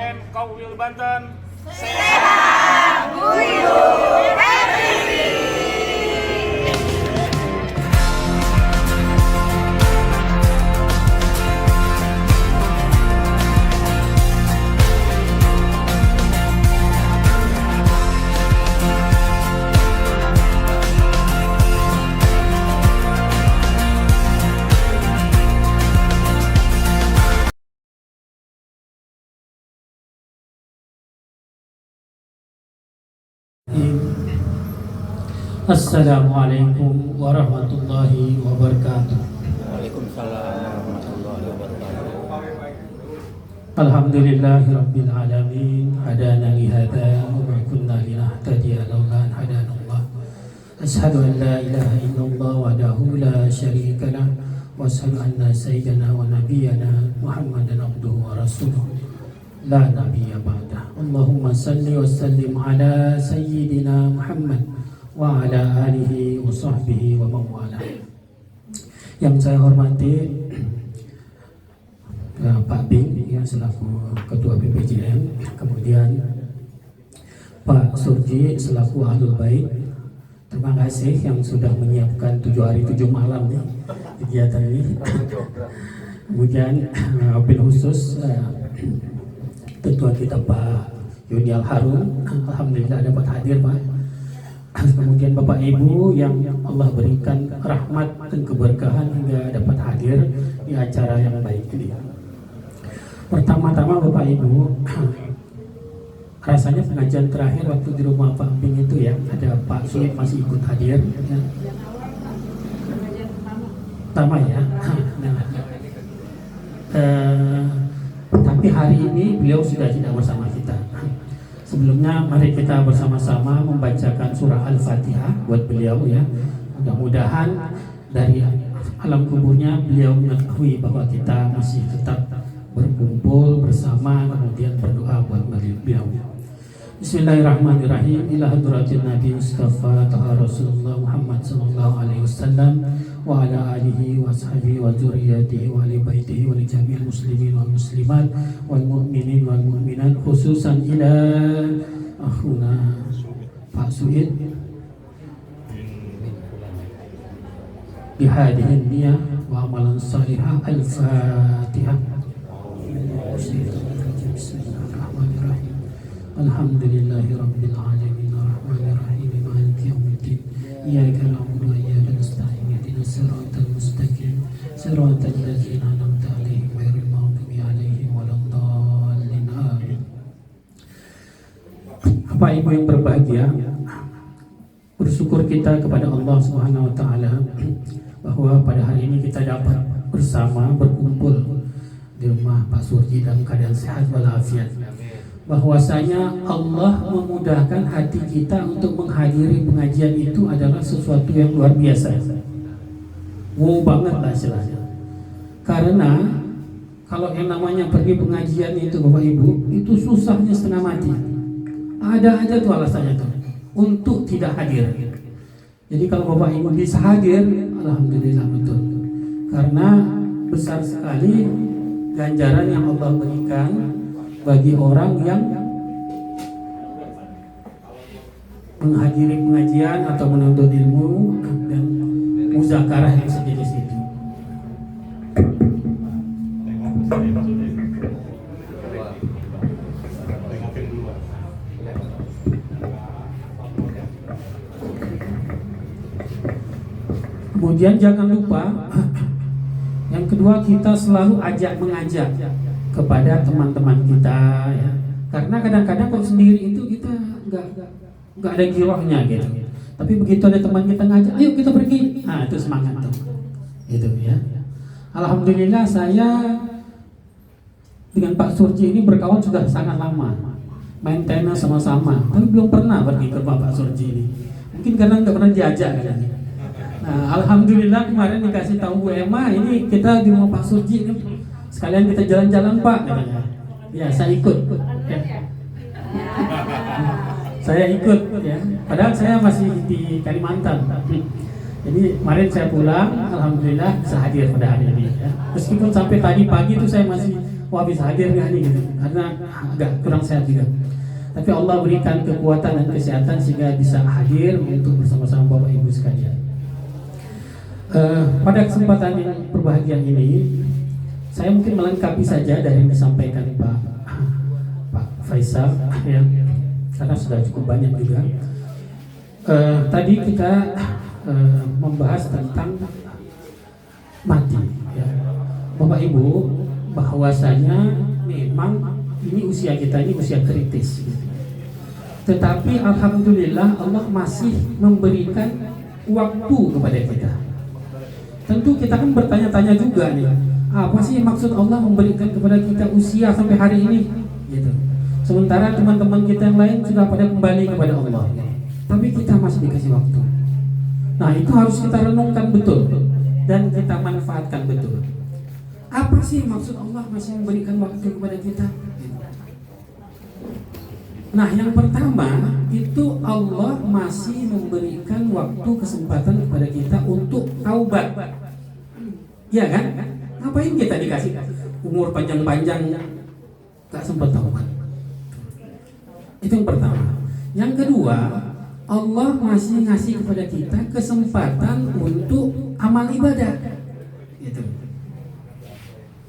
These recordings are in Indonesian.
PPJN Kauwil Banten. Sehat, guyup, happy. Assalamualaikum warahmatullahi wabarakatuh. Waalaikumsalam warahmatullahi wabarakatuh. Alhamdulillahirabbil alamin, hadana li hadza wa ma kunna linahtadiya laula an hadanallah. Asyhadu an la ilaha illallah wahdahu la syarika lah wa asyhadu anna sayyidana wa nabiyyana Muhammadan abduhu wa rasuluh. La nabiyya ba'dah. Allahumma salli wa sallim ala sayyidina Muhammad wa ala alihi wa sahbihi wa mawala. Yang saya hormati Pak Bing yang selaku Ketua PPJN, kemudian Pak Surji selaku Ahlul Bait. Terima kasih yang sudah menyiapkan 7 hari 7 malam nih kegiatan ini. Kemudian wabil khusus Ketua kita Pak Yuni Al-Harun, alhamdulillah dapat hadir Pak. Kemudian Bapak Ibu yang Allah berikan rahmat dan keberkahan hingga dapat hadir di acara yang baik ini. Pertama-tama Bapak Ibu, rasanya pengajian terakhir waktu di rumah Pak Bing itu ya, ada Pak Sulit masih ikut hadir ya. Pertama ya. Tapi hari ini beliau sudah tidak bersama kita. Sebelumnya mari kita bersama-sama membacakan surah Al-Fatihah buat beliau ya. Mudah-mudahan dari alam kuburnya beliau mengetahui bahwa kita masih tetap berkumpul bersama, kemudian berdoa buat beliau. Bismillahirrahmanirrahim. Ila hadratin Nabi Mustafa Taha Rasulullah Muhammad sallallahu alaihi wasallam wa ala alihi wa sahbihi wa dzurriyyatihi wa ali baitihi wa li jami'il muslimin wal muslimat wal mu'minin wal mu'minat, khususan ila akhuna Pak Suid bihadihin niyah wa amalan salihah. Al-Fatihah. Bismillahirrahmanirrahim. Alhamdulillahi rabbil alamin arrahmanir rahim maliki yaumiddin iyyaka na'budu wa iyyaka nasta'in ihdinas siratal mustaqim siratal ladzina an'amta 'alaihim ghairil maghdubi 'alaihim waladdallin amin. Bapak Ibu yang berbahagia, bersyukur kita kepada Allah Subhanahu wa taala bahwa pada hari ini kita dapat bersama berkumpul di rumah Pak Surji dalam keadaan sehat walafiat. Bahwasanya Allah memudahkan hati kita untuk menghadiri pengajian itu adalah sesuatu yang luar biasa. Wow banget lah istilahnya. Karena kalau yang namanya pergi pengajian itu Bapak Ibu, itu susahnya setengah mati. Ada aja tuh alasannya tuh untuk tidak hadir. Jadi kalau Bapak Ibu bisa hadir, alhamdulillah betul. Karena besar sekali ganjaran yang Allah berikan bagi orang yang menghadiri pengajian atau menuntut ilmu dan muzakarah yang sejenis itu. Kemudian jangan lupa yang kedua, kita selalu mengajak kepada teman-teman kita ya. Karena kadang-kadang kalau sendiri itu kita nggak ada girohnya gitu. Tapi begitu ada teman kita ngajak, ayo kita pergi. Nah, itu semangat tuh. Gitu ya. Alhamdulillah saya dengan Pak Surji ini berkawan sudah sangat lama. Main tenis sama-sama. Tapi belum pernah pergi ke Pak Surji ini. Mungkin karena nggak pernah diajak kan. Nah, alhamdulillah kemarin dikasih tahu Bu Emma, ini kita di rumah Pak Surji ini sekalian kita jalan-jalan Pak katanya. Ya, saya ikut. Ya. Saya ikut ya. Padahal saya masih di Kalimantan. Jadi kemarin saya pulang, alhamdulillah bisa hadir pada hari ini ya. Meskipun sampai tadi pagi itu saya masih wah bisa hadir nggak nih gitu, karena agak kurang sehat juga. Tapi Allah berikan kekuatan dan kesehatan sehingga bisa hadir untuk bersama-sama Bapak Ibu sekalian. Pada kesempatan yang berbahagia ini, saya mungkin melengkapi saja dari yang disampaikan Pak Faisal, ya, karena sudah cukup banyak juga. Tadi kita membahas tentang mati, ya. Bapak Ibu, bahwasanya memang ini usia kita ini usia kritis, gitu. Tetapi alhamdulillah Allah masih memberikan waktu kepada kita. Tentu kita kan bertanya-tanya juga nih, apa sih maksud Allah memberikan kepada kita usia sampai hari ini, gitu. Sementara teman-teman kita yang lain sudah pada kembali kepada Allah, tapi kita masih dikasih waktu. Nah, itu harus kita renungkan betul dan kita manfaatkan betul. Apa sih maksud Allah masih memberikan waktu kepada kita? Nah, yang pertama itu Allah masih memberikan waktu kesempatan kepada kita untuk taubat. Ya kan? Ngapain kita dikasih umur panjang-panjang gak sempat taubat? Itu yang pertama. Yang kedua, Allah masih ngasih kepada kita kesempatan untuk amal ibadah. Gitu.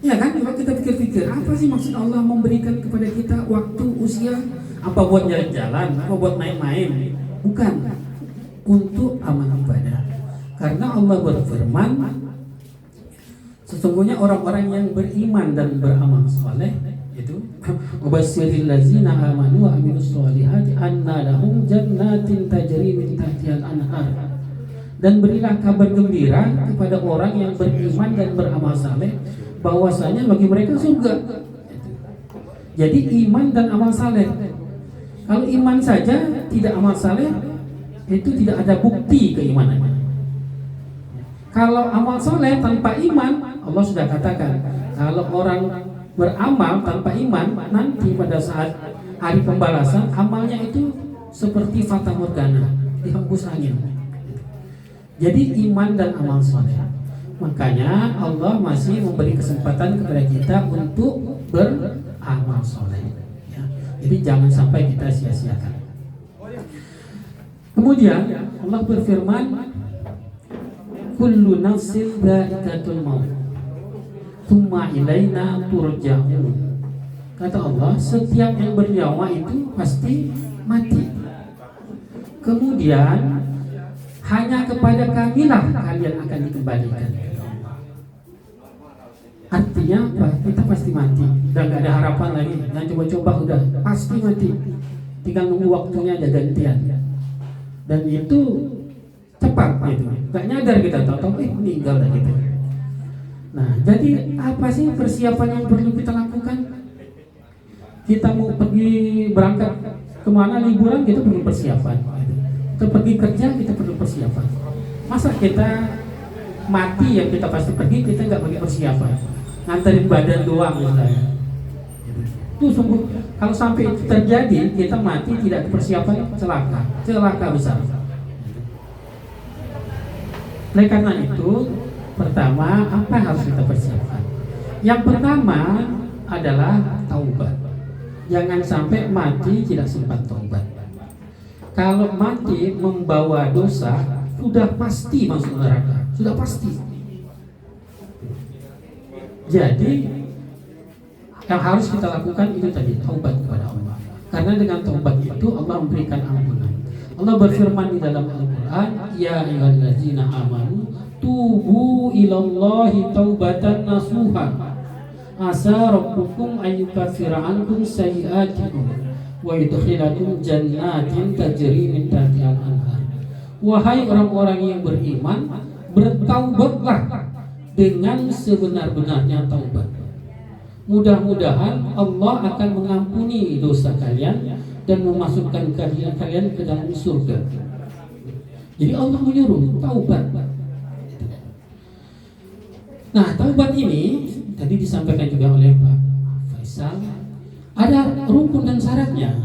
Ya kan? Kalau kita pikir-pikir, apa sih maksud Allah memberikan kepada kita waktu usia? Apa buat jalan-jalan? Apa buat main-main? Bukan. Untuk amal ibadah. Karena Allah berfirman, sesungguhnya orang-orang yang beriman dan beramal saleh itu wabasyiril ladzina amanu wa amilus solihati anna lahum jannatin tajri min tahtihal anhar. Dan berilah kabar gembira kepada orang yang beriman dan beramal saleh bahwasanya bagi mereka surga. Jadi iman dan amal saleh. Kalau iman saja tidak amal saleh, itu tidak ada bukti keimanan. Kalau amal saleh tanpa iman, Allah sudah katakan, kalau orang beramal tanpa iman, nanti pada saat hari pembalasan amalnya itu seperti fata morgana, dihembus angin. Jadi iman dan amal saleh. Makanya Allah masih memberi kesempatan kepada kita untuk beramal saleh. Jadi jangan sampai kita sia-siakan. Kemudian Allah berfirman, kullu nafsin dha'iqatul maut, tsumma ilaina turja'un. Kata Allah, setiap yang bernyawa itu pasti mati. Kemudian hanya kepada Kamilah kalian akan dikembalikan. Artinya apa? Kita pasti mati. Udah gak ada harapan lagi. Jangan coba-coba, udah pasti mati. Tinggal nunggu waktunya aja gantian. Dan itu cepat gitu. Gak nyadar kita, tahu-tahu meninggal dah gitu. Nah, jadi apa sih persiapan yang perlu kita lakukan? Kita mau pergi berangkat kemana liburan, kita perlu persiapan. Kita pergi kerja, kita perlu persiapan. Masa kita mati yang kita pasti pergi, kita nggak pakai persiapan, nganterin badan doang misalnya. Itu sungguh, kalau sampai itu terjadi, kita mati tidak persiapan, celaka besar. Oleh karena itu, pertama apa yang harus kita persiapkan? Yang pertama adalah taubat. Jangan sampai mati tidak sempat taubat. Kalau mati membawa dosa, sudah pasti masuk neraka, sudah pasti. Jadi yang harus kita lakukan itu tadi, taubat kepada Allah. Karena dengan taubat itu Allah memberikan ampunan. Allah berfirman di dalam Al-Quran, ya ayyuhallazina amanu tubu ilallahi taubatan nasuha asa rabbukum ayyukaffira ankum sayyi'atikum wa yudkhilakum jannatin tajri min tahtihal anhar. Wahai orang-orang yang beriman, bertaubatlah dengan sebenar-benarnya taubat. Mudah-mudahan Allah akan mengampuni dosa kalian dan memasukkan kalian ke dalam surga. Jadi Allah menyuruh taubat. Nah, taubat ini tadi disampaikan juga oleh Pak Faisal, ada rukun dan syaratnya.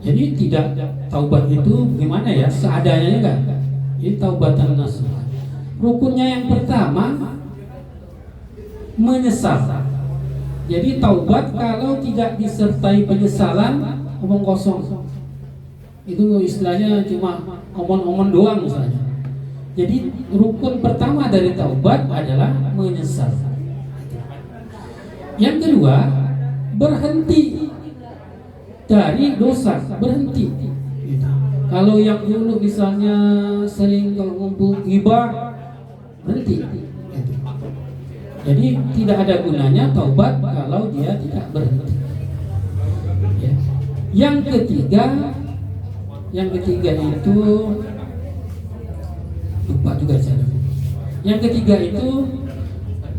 Jadi tidak taubat itu gimana ya, seadanya enggak. Ini taubatan nasuha. Rukunnya yang pertama menyesal. Jadi taubat kalau tidak disertai penyesalan omong kosong. Itu istilahnya cuma omong-omong doang misalnya. Jadi rukun pertama dari taubat adalah menyesal. Yang kedua, berhenti dari dosa, berhenti. Kalau yang dulu misalnya sering kalau ngumpul ghibah, berhenti. Jadi tidak ada gunanya taubat kalau dia tidak berhenti. Ya. Yang ketiga itu lupa juga saya. Yang ketiga itu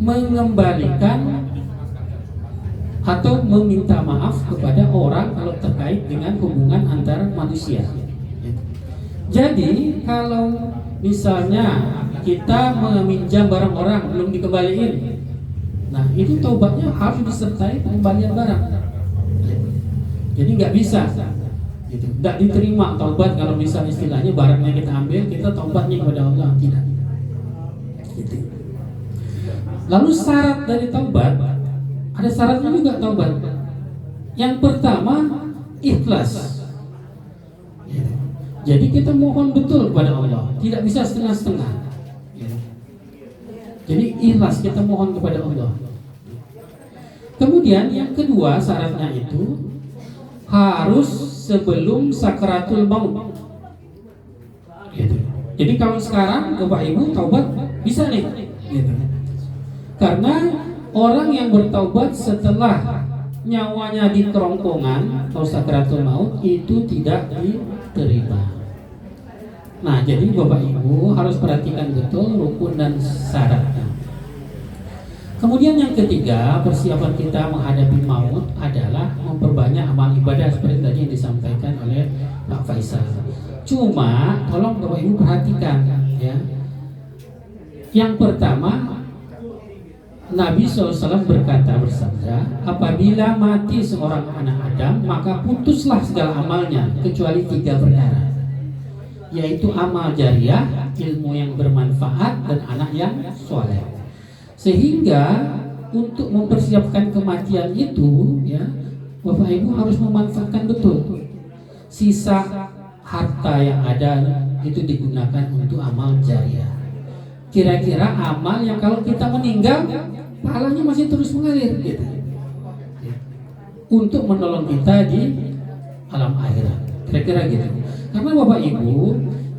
mengembalikan atau meminta maaf kepada orang kalau terkait dengan hubungan antar manusia. Jadi kalau misalnya kita meminjam barang orang belum dikembaliin, nah itu taubatnya harus disertai pengembalian barang. Jadi nggak bisa, gitu. Nggak diterima taubat kalau misalnya istilahnya barangnya kita ambil, kita taubatnya kepada Allah, tidak. Gitu. Lalu syarat dari taubat, ada syaratnya juga taubat. Yang pertama, ikhlas. Jadi kita mohon betul kepada Allah, tidak bisa setengah-setengah. Jadi ikhlas kita mohon kepada Allah. Kemudian yang kedua syaratnya itu harus sebelum sakaratul maut. Jadi kalau sekarang Bapak Ibu taubat bisa nih, gitu. Karena orang yang bertaubat setelah nyawanya di kerongkongan atau sakaratul maut itu tidak diterima. Nah, jadi Bapak Ibu harus perhatikan betul rukun dan syaratnya. Kemudian yang ketiga, persiapan kita menghadapi maut adalah memperbanyak amal ibadah seperti tadi yang disampaikan oleh Pak Faisal. Cuma tolong Bapak Ibu perhatikan ya. Yang pertama, Nabi SAW berkata bersabda, apabila mati seorang anak Adam, maka putuslah segala amalnya kecuali 3 perkara, yaitu amal jariah, ilmu yang bermanfaat, dan anak yang soleh. Sehingga untuk mempersiapkan kematian itu, ya, Bapak Ibu harus memanfaatkan betul sisa harta yang ada itu digunakan untuk amal jariah. Kira-kira amal yang kalau kita meninggal pahalanya masih terus mengalir, gitu, untuk menolong kita di alam akhirat. Kira-kira gitu. Karena Bapak Ibu,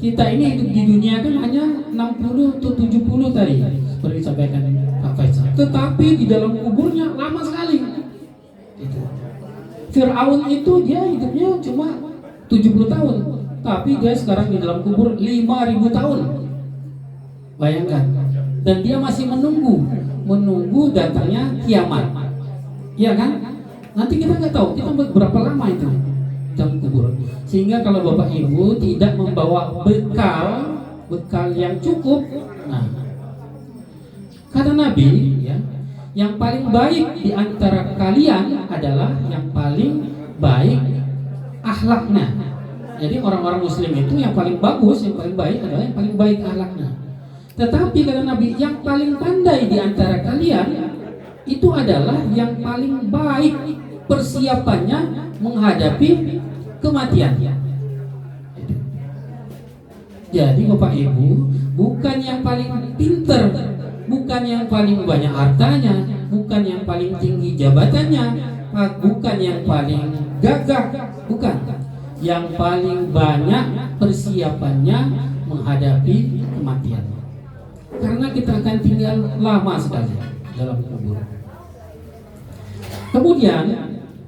kita ini hidup di dunia kan hanya 60 atau 70 tadi seperti disampaikan Pak Faisal. Tetapi di dalam kuburnya lama sekali. Gitu. Fir'aun itu dia hidupnya cuma 70 tahun, tapi dia sekarang di dalam kubur 5.000 tahun. Bayangkan. Dan dia masih menunggu datangnya kiamat. Iya kan? Nanti kita nggak tahu kita berapa lama itu dalam kubur. Sehingga kalau Bapak Ibu tidak membawa bekal yang cukup, nah, kata Nabi, ya, yang paling baik di antara kalian adalah yang paling baik akhlaknya. Jadi orang-orang Muslim itu yang paling bagus, yang paling baik adalah yang paling baik akhlaknya. Tetapi kata Nabi, yang paling pandai di antara kalian itu adalah yang paling baik persiapannya menghadapi kematian. Jadi Bapak Ibu, bukan yang paling pinter, bukan yang paling banyak hartanya, bukan yang paling tinggi jabatannya, bukan yang paling gagah, bukan. Yang paling banyak persiapannya menghadapi kematian. Karena kita akan tinggal lama sekali dalam kubur. Kemudian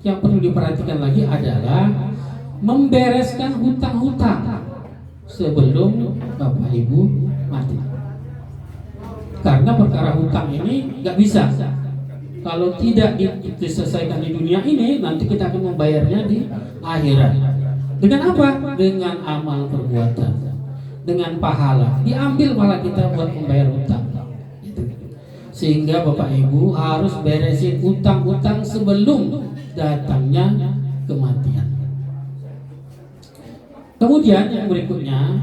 yang perlu diperhatikan lagi adalah membereskan hutang-hutang sebelum Bapak Ibu mati. Karena perkara hutang ini nggak bisa. Kalau tidak diselesaikan di dunia ini, nanti kita akan membayarnya di akhirat. Dengan apa? Dengan amal perbuatan, dengan pahala. Diambil malah kita buat membayar hutang. Sehingga Bapak Ibu harus beresin hutang-hutang sebelum datangnya kematian. Kemudian yang berikutnya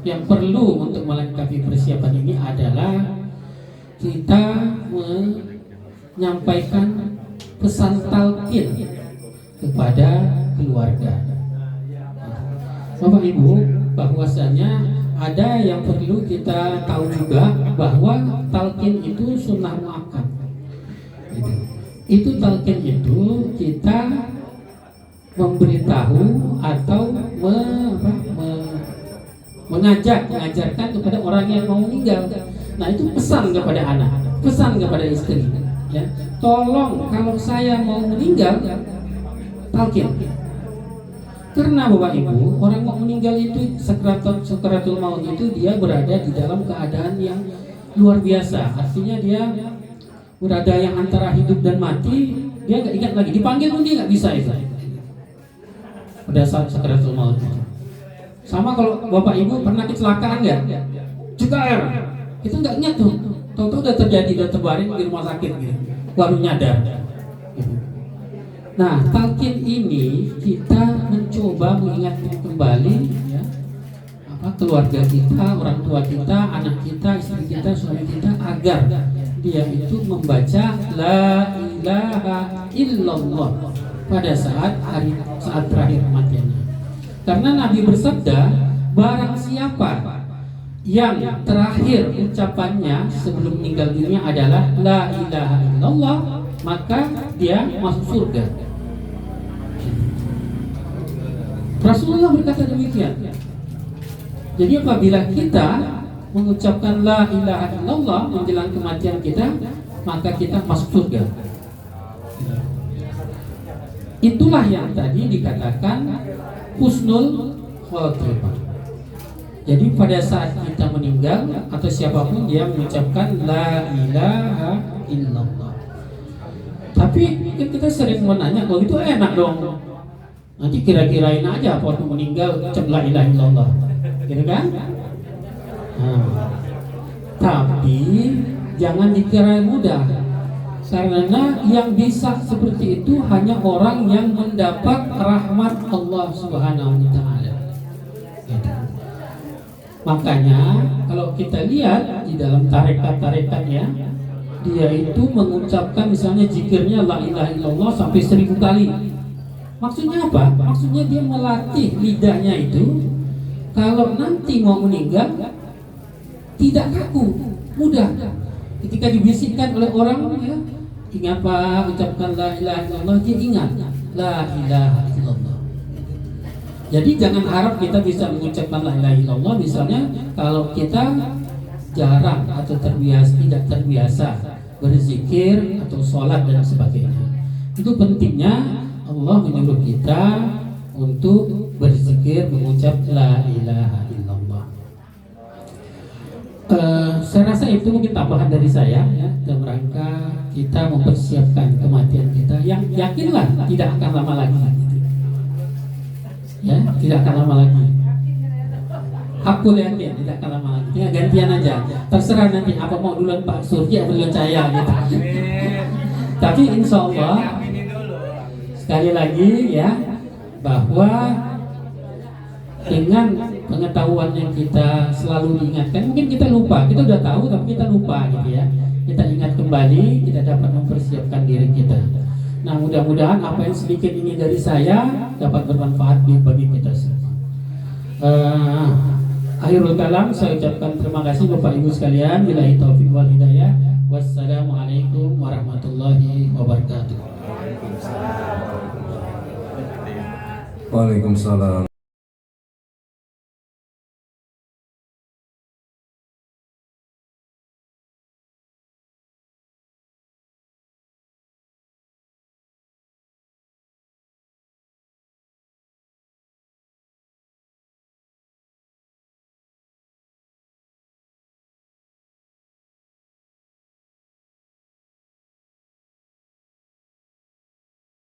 yang perlu untuk melengkapi persiapan ini adalah kita menyampaikan pesan talqin kepada keluarga. Bapak Ibu, bahwasanya ada yang perlu kita tahu juga, bahwa talqin itu sunnah muakkad. Itu talqin itu kita memberitahu atau mengajarkan kepada orang yang mau meninggal. Nah, itu pesan kepada anak, pesan kepada istri, ya. Tolong kalau saya mau meninggal, talqin. Karena Bapak Ibu, orang mau meninggal itu sakaratul maut itu dia berada di dalam keadaan yang luar biasa. Artinya dia berada yang antara hidup dan mati, dia nggak ingat lagi. Dipanggil pun dia nggak bisa itu. Pada saat sakaratul maut itu. Sama kalau Bapak Ibu pernah kecelakaan nggak? Cegar, itu nggak ingat tuh. Tahu-tahu udah terjadi, udah terbaring di rumah sakit gitu, baru nyadar. Nah, talqin ini kita mencoba mengingatkan kembali, ya, keluarga kita, orang tua kita, anak kita, istri kita, suami kita, agar dia itu membaca la ilaha illallah pada saat terakhir kematiannya. Karena Nabi bersabda, barang siapa yang terakhir ucapannya sebelum meninggal dunia adalah la ilaha illallah, maka dia masuk surga. Rasulullah berkata demikian. Jadi apabila kita mengucapkan la ilaha illallah menjelang kematian kita, maka kita masuk surga. Itulah yang tadi dikatakan husnul khotimah. Jadi pada saat kita meninggal atau siapapun dia mengucapkan la ilaha illallah. Tapi kita sering menanya, kalau itu enak dong. Nanti kira-kirain aja waktu meninggal ucap la ilaha illallah, gitu kan? Nah, tapi jangan dikira mudah, karena yang bisa seperti itu hanya orang yang mendapat rahmat Allah Subhanahu wa taala. Gitu. Makanya kalau kita lihat di dalam tarekat-tarekatnya, dia itu mengucapkan misalnya zikirnya la ilaha illallah sampai 1000 kali. Maksudnya apa? Maksudnya dia melatih lidahnya itu, kalau nanti mau meninggal tidak kaku, mudah. Ketika dibisikkan oleh orang, ya, ingat Pak, ucapkan la ilaha illallah, dia ingat la ilaha illallah. Jadi jangan harap kita bisa mengucapkan la ilaha illallah misalnya kalau kita jarang atau tidak terbiasa berzikir atau sholat dan sebagainya. Itu pentingnya Allah menyuruh kita untuk berzikir, mengucap la ilaha illallah. Saya rasa itu mungkin tambahan dari saya, ya, dalam rangka kita mempersiapkan kematian kita yang yakinlah tidak akan lama lagi. Ya, tidak akan lama lagi. Aku yakin tidak akan lama lagi. Tinggal gantian aja. Terserah nanti apa mau duluan Pak Surya atau duluan saya gitu. Tapi insya Allah sekali lagi ya, bahwa dengan pengetahuan yang kita selalu diingatkan, mungkin kita lupa, kita udah tahu tapi kita lupa gitu ya. Kita ingat kembali, kita dapat mempersiapkan diri kita. Nah, mudah-mudahan apa yang sedikit ini dari saya dapat bermanfaat bagi kita semua. Akhirul kalam, saya ucapkan terima kasih Bapak Ibu sekalian. Billahi taufiq wal hidayah. Wassalamualaikum warahmatullahi wabarakatuh. Waalaikumsalam.